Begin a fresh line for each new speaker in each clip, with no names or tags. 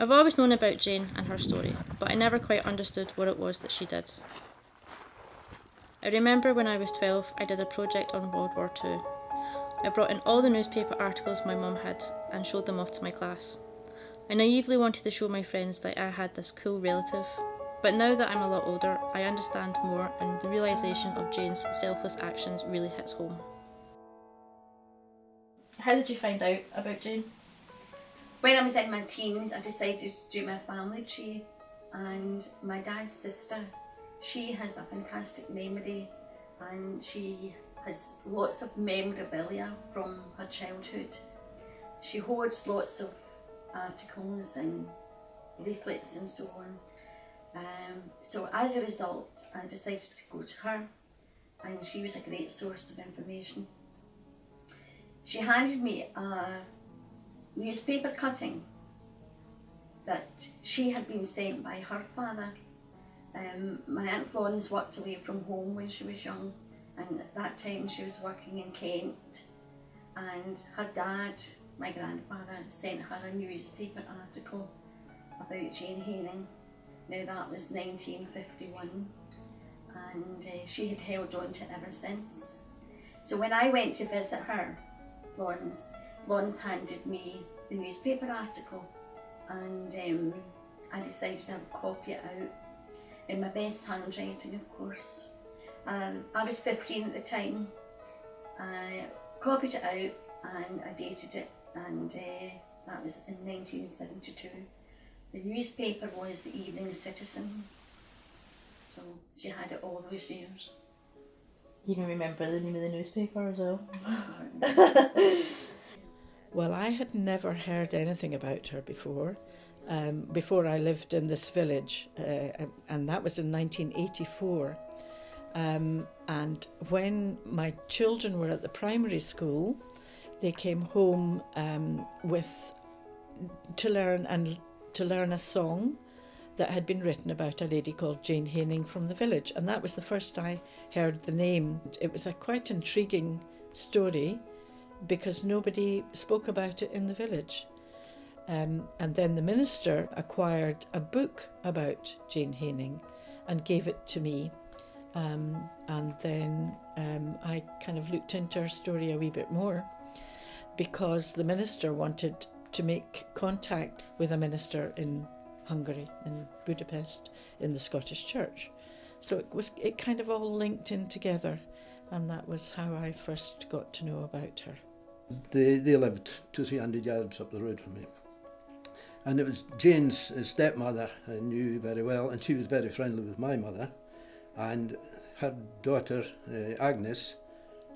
I've always known about Jane and her story, but I never quite understood what it was that she did. I remember when I was 12, I did a project on World War II. I brought in all the newspaper articles my mum had and showed them off to my class. I naively wanted to show my friends that I had this cool relative, but now that I'm a lot older, I understand more, and the realisation of Jane's selfless actions really hits home. How did you find out about Jane?
When I was in my teens, I decided to do my family tree, and my dad's sister, she has a fantastic memory, and she has lots of memorabilia from her childhood. She hoards lots of articles and leaflets and so on. So as a result, I decided to go to her, and she was a great source of information. She handed me a newspaper cutting that she had been sent by her father. My Aunt Florence worked away from home when she was young, and at that time she was working in Kent, and her dad, my grandfather, sent her a newspaper article about Jane Haining. Now that was 1951, and she had held on to it ever since. So when I went to visit her, Florence handed me the newspaper article, and I decided to have a copy it out in my best handwriting, of course. I was 15 at the time. I copied it out and I dated it, and that was in 1972. The newspaper was the Evening Citizen, so she had it all those years.
You can remember the name of the newspaper as well?
Well, I had never heard anything about her before I lived in this village, and that was in 1984. And when my children were at the primary school, they came home to learn a song that had been written about a lady called Jane Haining from the village, and that was the first I heard the name. It was a quite intriguing story because nobody spoke about it in the village. And then the minister acquired a book about Jane Haining and gave it to me. And then I kind of looked into her story a wee bit more, because the minister wanted to make contact with a minister in Hungary, in Budapest, in the Scottish Church. So it kind of all linked in together, and that was how I first got to know about her.
They lived 200-300 yards up the road from me. And it was Jane's stepmother I knew very well, and she was very friendly with my mother, and her daughter Agnes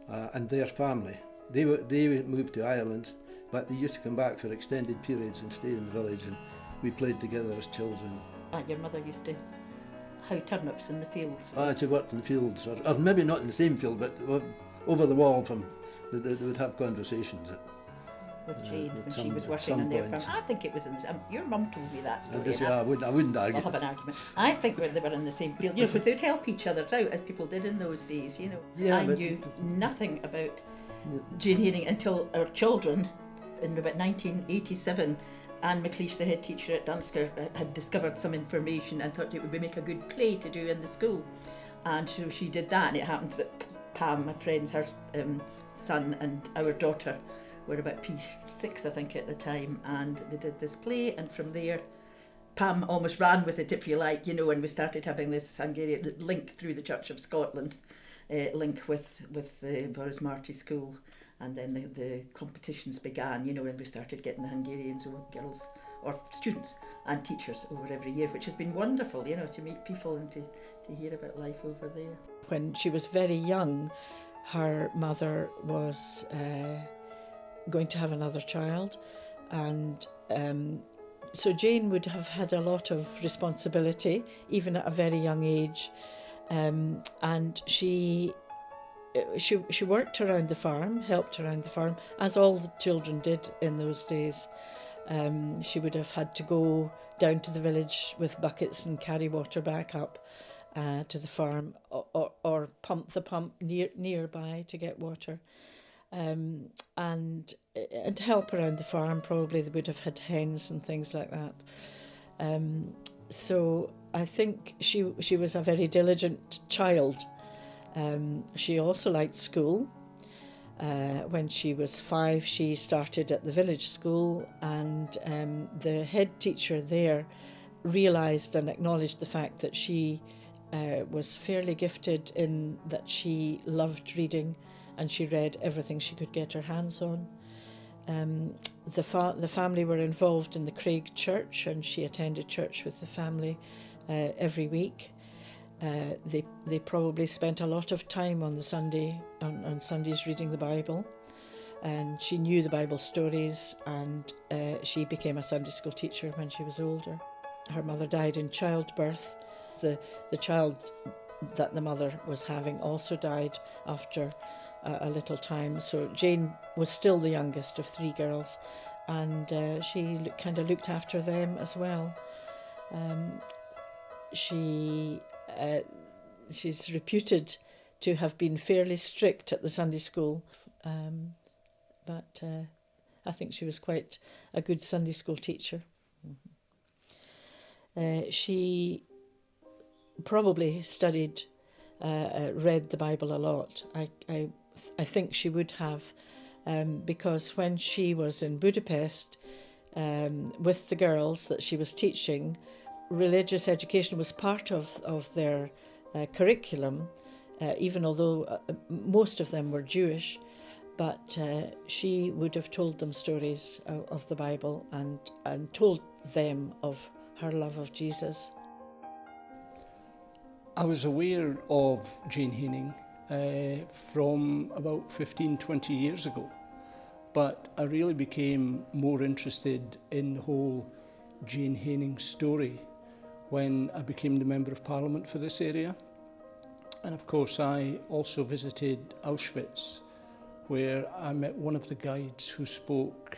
and their family. They moved to Ireland, but they used to come back for extended periods and stay in the village, and we played together as children.
Your mother used to hoe turnips in the fields?
She worked in fields, or maybe not in the same field, but over the wall they would have conversations.
With Jane when she was working in their farm. I think it was your mum told me that story.
I wouldn't argue.
I'll have an argument. I think they were in the same field, because they'd help each other out, as people did in those days,
Yeah,
I knew nothing about Jane Haining until our children, in about 1987, Anne McLeish, the head teacher at Dunsker, had discovered some information and thought it would make a good play to do in the school. And so she did that, and it happened that Pam, my friend, her son and our daughter were about P6, I think, at the time, and they did this play, and from there Pam almost ran with it, if you like, and we started having this Hungarian link through the Church of Scotland, link with the Boris Marty School, and then the competitions began, and we started getting the Hungarians, or girls, or students and teachers over every year, which has been wonderful, to meet people and to hear about life over there.
When she was very young, her mother was going to have another child, and so Jane would have had a lot of responsibility even at a very young age, and she worked around the farm, helped around the farm, as all the children did in those days. She would have had to go down to the village with buckets and carry water back up to the farm, or pump the pump nearby to get water. and help around the farm. Probably they would have had hens and things like that. So I think she was a very diligent child. She also liked school. When she was 5, she started at the village school, and the head teacher there realised and acknowledged the fact that she was fairly gifted in that she loved reading, and she read everything she could get her hands on. The family were involved in the Craig Church, and she attended church with the family every week. They probably spent a lot of time on Sundays reading the Bible, and she knew the Bible stories, and she became a Sunday school teacher when she was older. Her mother died in childbirth. The child that the mother was having also died after a little time, so Jane was still the youngest of 3 girls, and she kind of looked after them as well. She's reputed to have been fairly strict at the Sunday school, but I think she was quite a good Sunday school teacher. She probably studied, read the Bible a lot. I think she would have, because when she was in Budapest with the girls that she was teaching, religious education was part of their curriculum, even although most of them were Jewish, but she would have told them stories of the Bible and told them of her love of Jesus.
I was aware of Jane Haining from about 15-20 years ago, but I really became more interested in the whole Jane Haining story when I became the Member of Parliament for this area. And of course I also visited Auschwitz, where I met one of the guides who spoke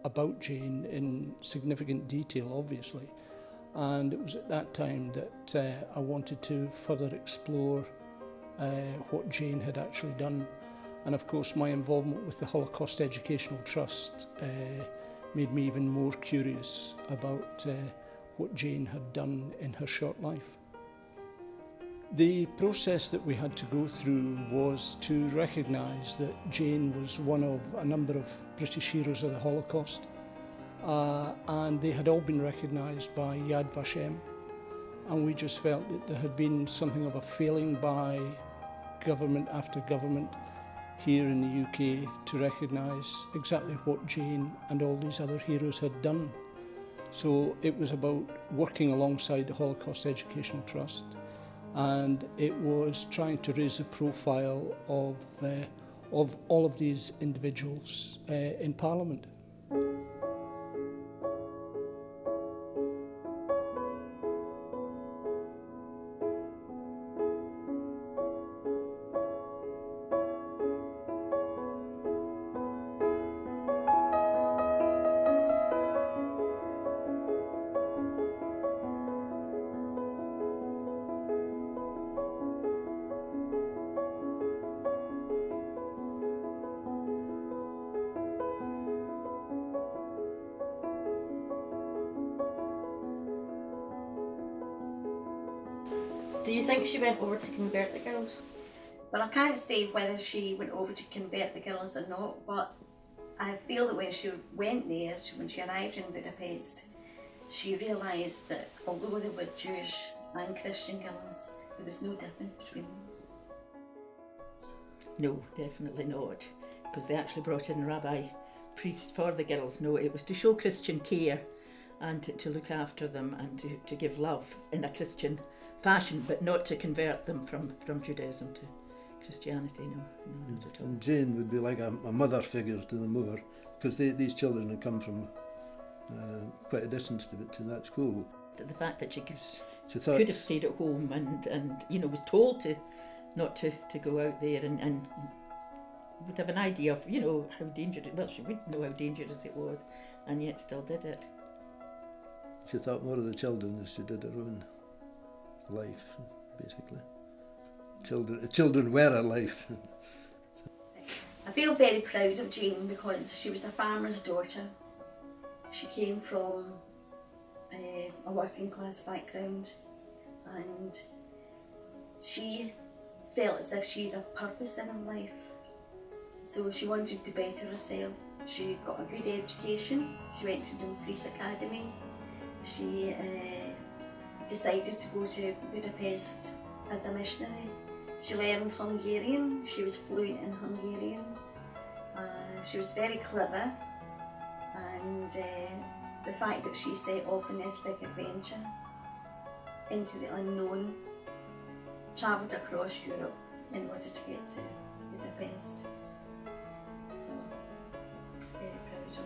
about Jane in significant detail, obviously. And it was at that time that I wanted to further explore what Jane had actually done. And of course my involvement with the Holocaust Educational Trust made me even more curious about what Jane had done in her short life. The process that we had to go through was to recognise that Jane was one of a number of British heroes of the Holocaust, and they had all been recognised by Yad Vashem, and we just felt that there had been something of a failing by government after government here in the UK to recognise exactly what Jane and all these other heroes had done. So it was about working alongside the Holocaust Educational Trust, and it was trying to raise the profile of all of these individuals in Parliament.
Do you think she went over to convert the girls?
Well, I can't say whether she went over to convert the girls or not, but I feel that when she went there, when she arrived in Budapest, she realised that although they were Jewish and Christian girls, there was no difference between them.
No, definitely not, because they actually brought in rabbi priests for the girls. No, it was to show Christian care and to look after them and to give love in a Christian fashion, but not to convert them from Judaism to Christianity, no, not at all.
And Jane would be like a mother figure to them more, because these children had come from quite a distance to that school.
The fact that she could
Could
have stayed at home and was told not to go out there and would have an idea of how dangerous. Well, she wouldn't know how dangerous it was, and yet still did it.
She thought more of the children as she did her own life, basically. Children were her life.
I feel very proud of Jane because she was a farmer's daughter. She came from a working class background, and she felt as if she had a purpose in her life. So she wanted to better herself. She got a good education. She went to Dumfries Academy. She decided to go to Budapest as a missionary. She learned Hungarian. She was fluent in Hungarian. She was very clever, and the fact that she set off in this big adventure into the unknown, travelled across Europe in order to get to Budapest. So, very proud of her.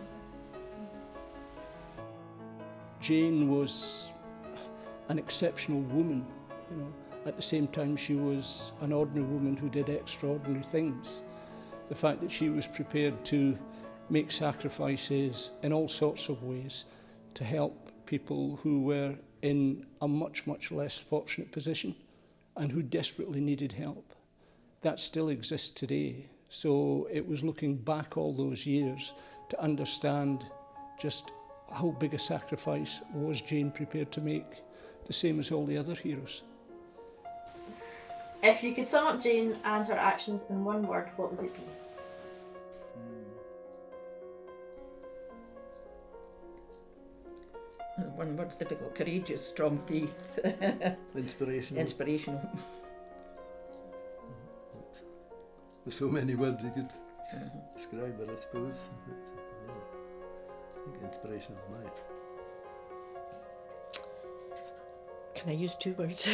Jane was an exceptional woman, you know. At the same time, she was an ordinary woman who did extraordinary things. The fact that she was prepared to make sacrifices in all sorts of ways to help people who were in a much, much less fortunate position and who desperately needed help. That still exists today. So it was looking back all those years to understand just how big a sacrifice was Jane prepared to make, the same as all the other heroes.
If you could sum up Jane and her actions in one word, what would it be?
One word's difficult. Courageous, strong faith.
Inspirational.
Inspirational.
There's so many words you could describe it, I suppose. But, yeah, I think inspirational is mine.
Can I use 2 words?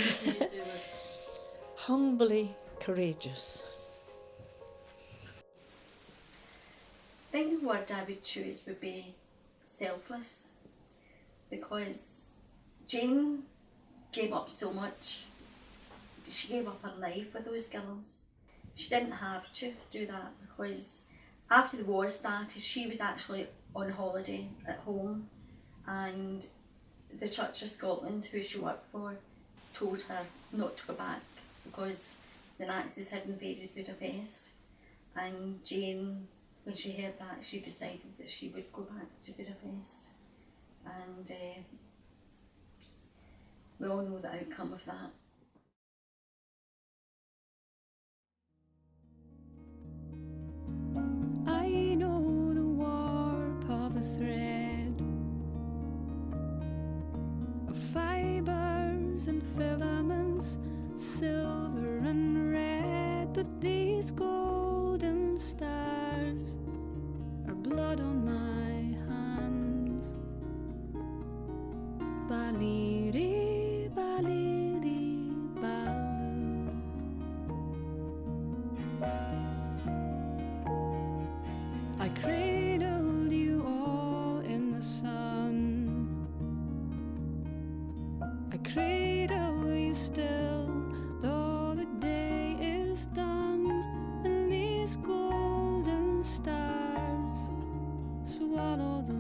Humbly courageous.
I think the word I would choose would be selfless, because Jane gave up so much. She gave up her life for those girls. She didn't have to do that, because after the war started, she was actually on holiday at home, and the Church of Scotland, who she worked for, told her not to go back because the Nazis had invaded Budapest. And Jane, when she heard that, she decided that she would go back to Budapest. And we all know the outcome of that.
I know the warp of a thread of fibers and filaments, silver and red, but these golden stars are blood on my hands. Baliri, baliri, balu. I cradled you all in the sun. I cradle you still, though the day is done, and these golden stars swallow the